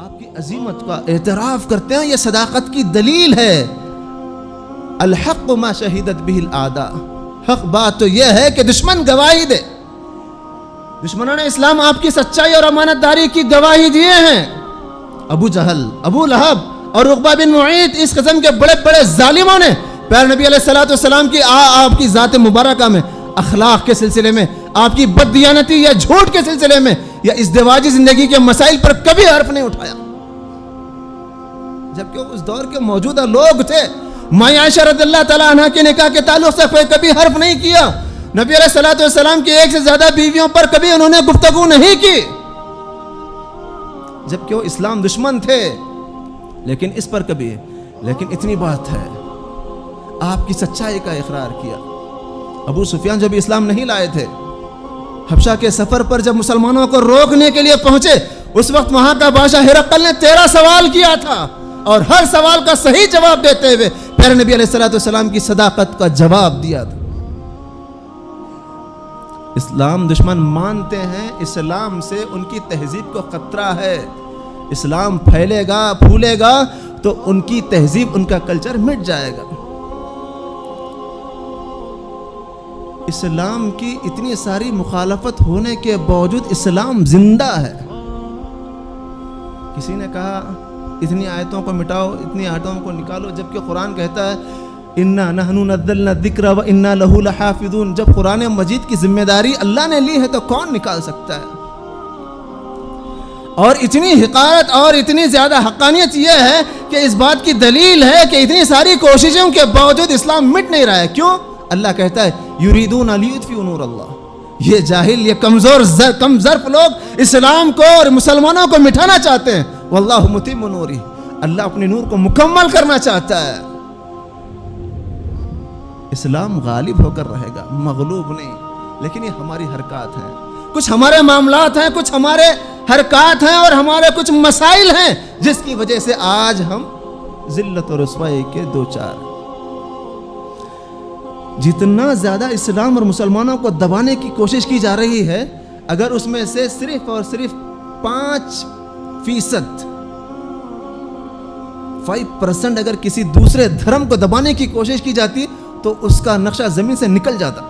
آپ کی عظمت کا اعتراف کرتے ہیں، یہ صداقت کی دلیل ہے۔ الحق ما شہدت به الاعداء، حق بات تو یہ ہے کہ دشمن گواہی دے۔ دشمنوں نے اسلام آپ کی سچائی اور امانت داری کی گواہی دیے ہیں۔ ابو جہل، ابو لہب اور عقبہ بن معیط، اس قسم کے بڑے بڑے ظالموں نے پیارے نبی علیہ السلام کی آپ کی ذات مبارکہ میں، اخلاق کے سلسلے میں، آپ کی بددیانتی یا جھوٹ کے سلسلے میں یا ازدواجی زندگی کے مسائل پر کبھی حرف نہیں اٹھایا، جبکہ اس دور کے موجودہ لوگ تھے۔ ماں عائشہ رضی اللہ تعالیٰ عنہ کے نکاح کے تعلق سے کبھی حرف نہیں کیا۔ نبی علیہ السلام کی ایک سے زیادہ بیویوں پر کبھی انہوں نے گفتگو نہیں کی، جبکہ وہ اسلام دشمن تھے، لیکن اس پر کبھی، لیکن اتنی بات ہے آپ کی سچائی کا اقرار کیا۔ ابو سفیان جب اسلام نہیں لائے تھے، حبشہ کے سفر پر جب مسلمانوں کو روکنے کے لیے پہنچے، اس وقت وہاں کا بادشاہ ہرقل نے 13 سوال کیا تھا، اور ہر سوال کا صحیح جواب دیتے ہوئے پیارے نبی علیہ السلام کی صداقت کا جواب دیا تھا۔ اسلام دشمن مانتے ہیں، اسلام سے ان کی تہذیب کو خطرہ ہے۔ اسلام پھیلے گا، پھولے گا تو ان کی تہذیب، ان کا کلچر مٹ جائے گا۔ اسلام کی اتنی ساری مخالفت ہونے کے باوجود اسلام زندہ ہے۔ کسی نے کہا اتنی آیتوں کو مٹاؤ، اتنی آیتوں کو نکالو، جبکہ قرآن کہتا ہے اِنَّا نَحْنُ نَزَّلْنَا الذِّكْرَ وَإِنَّا لَهُ لَحَافِظُونَ۔ جب قرآن مجید کی ذمہ داری اللہ نے لی ہے تو کون نکال سکتا ہے؟ اور اتنی حقارت اور اتنی زیادہ حقانیت یہ ہے کہ اس بات کی دلیل ہے کہ اتنی ساری کوششوں کے باوجود اسلام مٹ نہیں رہا ہے۔ کیوں؟ اللہ کہتا ہے یریدون لیطفئوا نور اللہ، یہ جاہل، یہ کم ظرف لوگ اسلام کو اور مسلمانوں کو مٹھانا چاہتے ہیں۔ واللہ متم نورہ، اللہ اپنے نور کو مکمل کرنا چاہتا ہے۔ اسلام غالب ہو کر رہے گا، مغلوب نہیں۔ لیکن یہ ہماری حرکات ہیں، کچھ ہمارے معاملات ہیں، کچھ ہمارے حرکات ہیں اور ہمارے کچھ مسائل ہیں، جس کی وجہ سے آج ہم ذلت اور رسوائی کے دوچار۔ جتنا زیادہ اسلام اور مسلمانوں کو دبانے کی کوشش کی جا رہی ہے، اگر اس میں سے صرف اور صرف 5% اگر کسی دوسرے دھرم کو دبانے کی کوشش کی جاتی تو اس کا نقشہ زمین سے نکل جاتا۔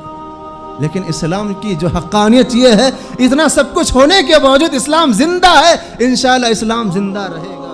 لیکن اسلام کی جو حقانیت یہ ہے، اتنا سب کچھ ہونے کے باوجود اسلام زندہ ہے، انشاءاللہ اسلام زندہ رہے گا۔